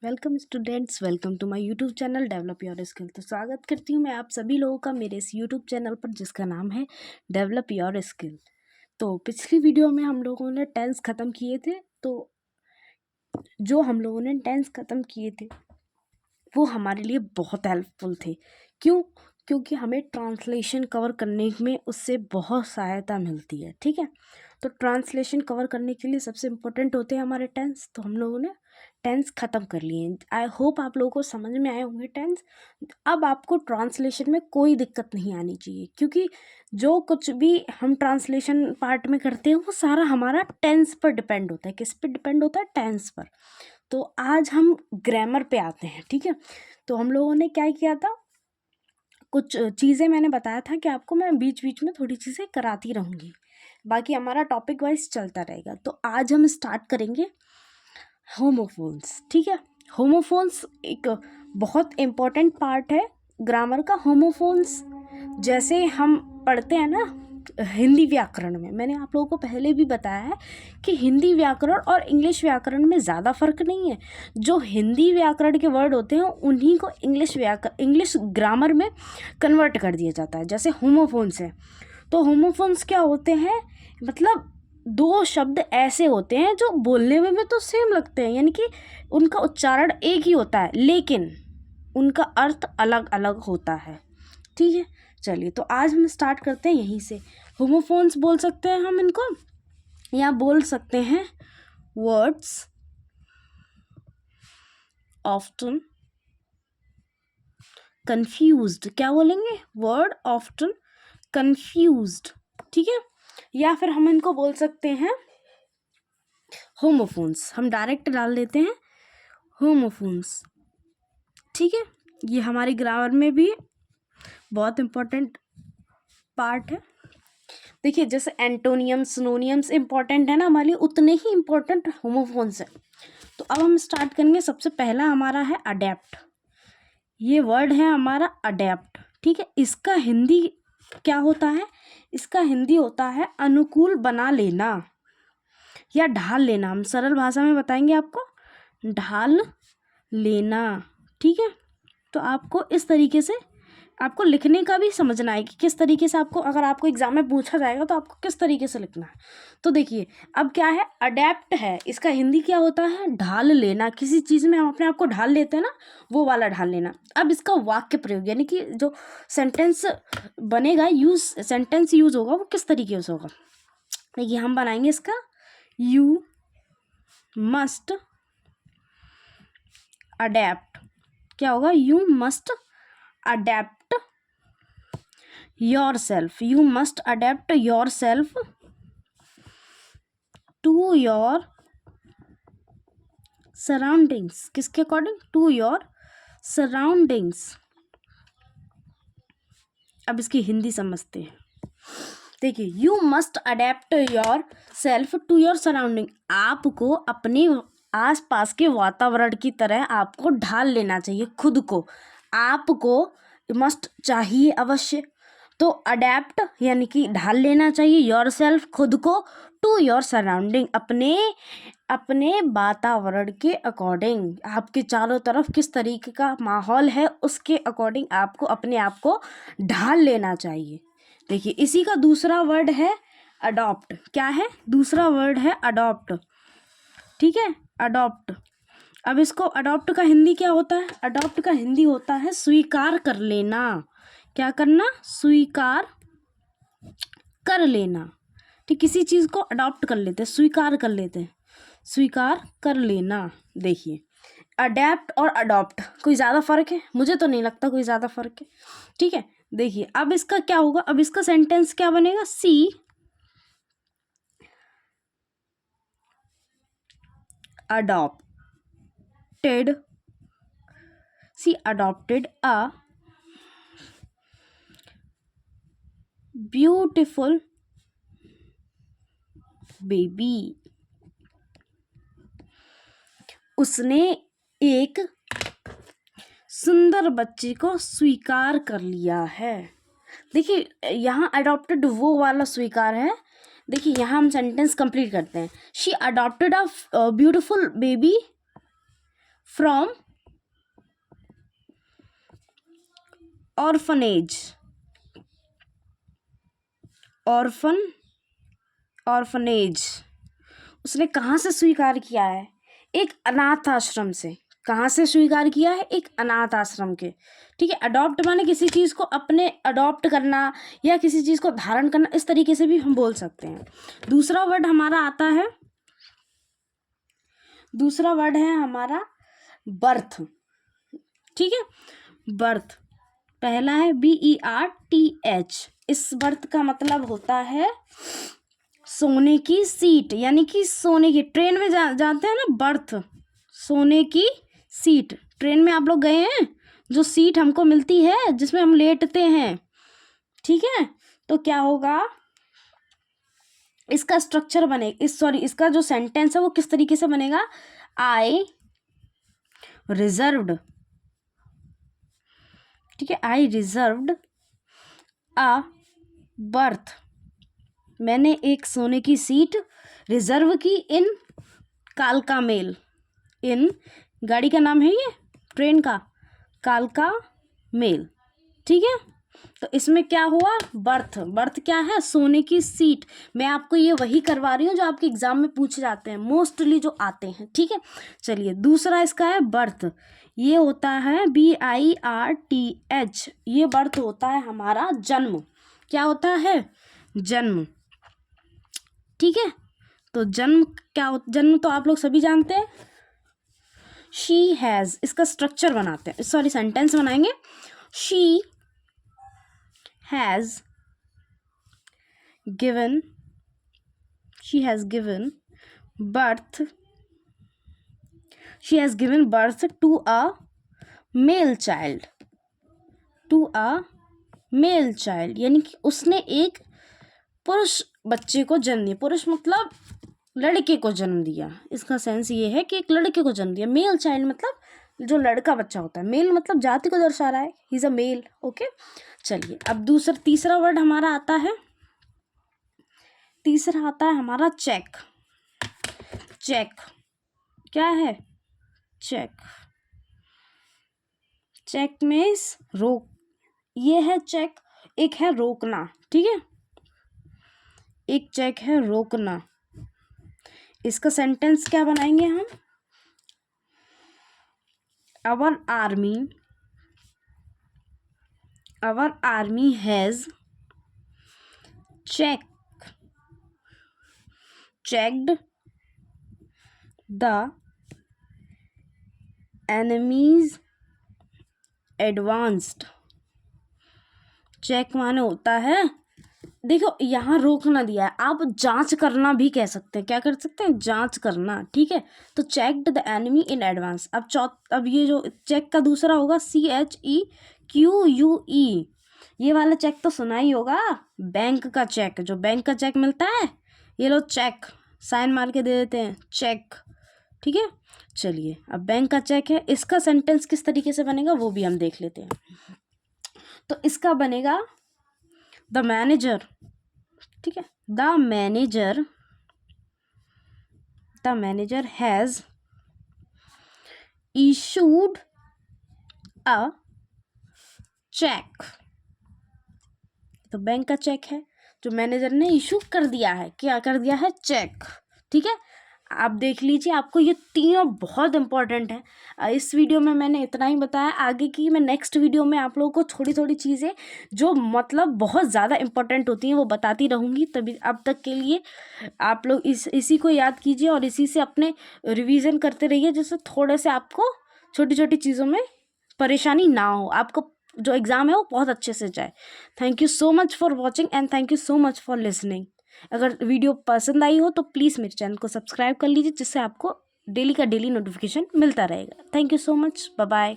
Welcome students, welcome to my YouTube channel develop your skill. तो स्वागत करती हूँ मैं आप सभी लोगों का मेरे इस यूट्यूब चैनल पर जिसका नाम है डेवलप योर स्किल। तो पिछली वीडियो में हम लोगों ने टेंस ख़त्म किए थे। तो जो हम लोगों ने टेंस ख़त्म किए थे वो हमारे लिए बहुत हेल्पफुल थे। क्योंकि हमें ट्रांसलेशन कवर करने में उससे बहुत सहायता मिलती है। ठीक है, तो ट्रांसलेशन कवर करने के लिए सबसे इम्पोर्टेंट होते हैं हमारे टेंस। तो हम लोगों ने टेंस ख़त्म कर लिए। आई होप आप लोगों को समझ में आए होंगे टेंस। अब आपको ट्रांसलेशन में कोई दिक्कत नहीं आनी चाहिए, क्योंकि जो कुछ भी हम ट्रांसलेशन पार्ट में करते हैं वो सारा हमारा टेंस पर डिपेंड होता है। किस पर डिपेंड होता है? टेंस पर। तो आज हम ग्रामर पे आते हैं। ठीक है, तो हम लोगों ने क्या किया था, कुछ चीज़ें मैंने बताया था कि आपको मैं बीच बीच में थोड़ी चीज़ें कराती रहूँगी, बाकी हमारा टॉपिक वाइज चलता रहेगा। तो आज हम स्टार्ट करेंगे होमोफोन्स। ठीक है, होमोफोन्स एक बहुत इम्पोर्टेंट पार्ट है ग्रामर का। होमोफोन्स जैसे हम पढ़ते हैं ना हिंदी व्याकरण में, मैंने आप लोगों को पहले भी बताया है कि हिंदी व्याकरण और इंग्लिश व्याकरण में ज़्यादा फर्क नहीं है। जो हिंदी व्याकरण के वर्ड होते हैं उन्हीं को इंग्लिश ग्रामर में कन्वर्ट कर दिया जाता है। जैसे होमोफोन्स है, तो होमोफोन्स क्या होते हैं, मतलब दो शब्द ऐसे होते हैं जो बोलने में तो सेम लगते हैं, यानी कि उनका उच्चारण एक ही होता है लेकिन उनका अर्थ अलग अलग होता है। ठीक है, चलिए तो आज हम स्टार्ट करते हैं यहीं से। होमोफोन्स बोल सकते हैं हम इनको, या बोल सकते हैं वर्ड्स ऑफ्टन कंफ्यूज्ड। क्या बोलेंगे? Word often confused. ठीक है, या फिर हम इनको बोल सकते हैं होमोफोन्स। हम डायरेक्ट डाल देते हैं होमोफोन्स। ठीक है, ये हमारी ग्रामर में भी बहुत इम्पोर्टेंट पार्ट है। देखिए, जैसे एंटोनियम सिनोनियम्स इम्पोर्टेंट है ना हमारे लिए, उतने ही इम्पोर्टेंट होमोफोन्स है। तो अब हम स्टार्ट करेंगे। सबसे पहला हमारा है अडेप्ट। ये वर्ड है हमारा अडेप्ट। ठीक है, इसका हिंदी क्या होता है? इसका हिंदी होता है अनुकूल बना लेना या ढाल लेना। हम सरल भाषा में बताएंगे आपको, ढाल लेना। ठीक है, तो आपको इस तरीके से आपको लिखने का भी समझना है कि किस तरीके से आपको, अगर आपको एग्जाम में पूछा जाएगा तो आपको किस तरीके से लिखना है। तो देखिए, अब क्या है, अडेप्ट है, इसका हिंदी क्या होता है? ढाल लेना। किसी चीज़ में हम अपने आप को ढाल लेते हैं ना, वो वाला ढाल लेना। अब इसका वाक्य प्रयोग, यानी कि जो सेंटेंस बनेगा, सेंटेंस यूज होगा, वो किस तरीके से होगा? देखिए, हम बनाएंगे इसका, यू मस्ट अडेप्ट। क्या होगा? You must adapt yourself. You must adapt yourself to your surroundings. किसके अकॉर्डिंग? to your surroundings. अब इसकी हिंदी समझते हैं। देखिए, you must adapt yourself to your surrounding. आपको अपने आसपास के वातावरण की तरह आपको ढाल लेना चाहिए खुद को। आपको मस्ट चाहिए अवश्य, तो अडेप्ट यानी कि ढाल लेना चाहिए योर सेल्फ खुद को, टू योर सराउंडिंग अपने वातावरण के अकॉर्डिंग। आपके चारों तरफ किस तरीके का माहौल है उसके अकॉर्डिंग आपको अपने आप को ढाल लेना चाहिए। देखिए, इसी का दूसरा वर्ड है अडॉप्ट। क्या है? दूसरा वर्ड है अडॉप्ट। ठीक है, अडॉप्ट। अब इसको अडॉप्ट का हिंदी क्या होता है? अडॉप्ट का हिंदी होता है स्वीकार कर लेना। क्या करना? स्वीकार कर लेना। ठीक, किसी चीज़ को अडॉप्ट कर लेते हैं, स्वीकार कर लेते हैं, स्वीकार कर लेना। देखिए, अडेप्ट और अडॉप्ट कोई ज़्यादा फर्क है? मुझे तो नहीं लगता कोई ज़्यादा फर्क है। ठीक है, देखिए अब इसका क्या होगा, अब इसका सेंटेंस क्या बनेगा? सी अडॉप्टेड अ ब्यूटिफुल बेबी। उसने एक सुंदर बच्चे को स्वीकार कर लिया है। देखिए, यहाँ अडॉप्टेड वो वाला स्वीकार है। देखिए, यहाँ हम सेंटेंस कंप्लीट करते हैं। She adopted a beautiful baby from orphanage, orphanage उसने कहाँ से स्वीकार किया है? एक अनाथ आश्रम से। कहाँ से स्वीकार किया है? एक अनाथ आश्रम के। ठीक है, अडॉप्ट माने किसी चीज़ को अपने अडॉप्ट करना या किसी चीज़ को धारण करना, इस तरीके से भी हम बोल सकते हैं। दूसरा वर्ड हमारा आता है, दूसरा वर्ड है हमारा बर्थ। ठीक है, बर्थ पहला है BERTH। इस बर्थ का मतलब होता है सोने की सीट, यानी कि सोने की, ट्रेन में जाते हैं ना बर्थ, सोने की सीट। ट्रेन में आप लोग गए हैं, जो सीट हमको मिलती है जिसमें हम लेटते हैं। ठीक है, तो क्या होगा, इसका स्ट्रक्चर बने इसका जो सेंटेंस है वो किस तरीके से बनेगा? आई रिजर्व्ड, ठीक है, आई रिजर्व्ड अ बर्थ, मैंने एक सोने की सीट रिजर्व की इन कालका मेल, इन गाड़ी का नाम है ये, ट्रेन का, कालका मेल। ठीक है, तो इसमें क्या हुआ? बर्थ, बर्थ क्या है? सोने की सीट। मैं आपको ये वही करवा रही हूँ जो आपके एग्जाम में पूछे जाते हैं, मोस्टली जो आते हैं। ठीक है, चलिए दूसरा इसका है बर्थ। ये होता है BIRTH। ये बर्थ होता है हमारा जन्म। क्या होता है? जन्म। ठीक है, तो जन्म क्या जन्म तो आप लोग सभी जानते हैं। शी हैज़, इसका स्ट्रक्चर बनाते हैं, सॉरी सेंटेंस बनाएंगे। She has given, she has given birth, she has given birth to a male child, to a male child, यानी कि उसने एक पुरुष बच्चे को जन्म दिया। पुरुष मतलब लड़के को जन्म दिया। इसका सेंस ये है कि एक लड़के को जन्म दिया। मेल चाइल्ड मतलब जो लड़का बच्चा होता है। मेल मतलब जाति को दर्शा रहा है, he is a male. Okay, चलिए अब तीसरा वर्ड हमारा आता है, तीसरा आता है हमारा चेक। चेक क्या है? चेक, चेक मीन्स रोक, ये है चेक। एक है रोकना, ठीक है, एक चेक है रोकना। इसका सेंटेंस क्या बनाएंगे हम? Our army has checked the enemy's advanced। Check माने होता है, देखो यहाँ रोकना दिया है, आप जांच करना भी कह सकते हैं। क्या कर सकते हैं? जांच करना। ठीक है, तो checked the enemy in advance. अब ये जो चेक का दूसरा होगा CHEQUE। ये वाला चेक तो सुना ही होगा, बैंक का चेक, जो बैंक का चेक मिलता है, ये लोग चेक साइन मार के दे देते हैं, चेक। ठीक है, चलिए अब बैंक का चेक है, इसका सेंटेंस किस तरीके से बनेगा वो भी हम देख लेते हैं। तो इसका बनेगा द मैनेजर, ठीक है, the manager has issued a cheque. तो बैंक का चेक है, जो मैनेजर ने इशू कर दिया है। क्या कर दिया है? चेक। ठीक है, आप देख लीजिए, आपको ये तीनों बहुत इंपॉर्टेंट है। इस वीडियो में मैंने इतना ही बताया, आगे की मैं नेक्स्ट वीडियो में आप लोगों को थोड़ी थोड़ी चीज़ें जो मतलब बहुत ज़्यादा इंपॉर्टेंट होती हैं वो बताती रहूँगी। तभी अब तक के लिए आप लोग इसी को याद कीजिए और इसी से अपने रिवीजन करते रहिए, जिससे थोड़े से आपको छोटी छोटी चीज़ों में परेशानी ना हो, आपको जो एग्ज़ाम है वो बहुत अच्छे से जाए। Thank you so much for watching and thank you so much for listening. अगर वीडियो पसंद आई हो तो प्लीज़ मेरे चैनल को सब्सक्राइब कर लीजिए, जिससे आपको डेली का डेली नोटिफिकेशन मिलता रहेगा। Thank you so much, bye bye.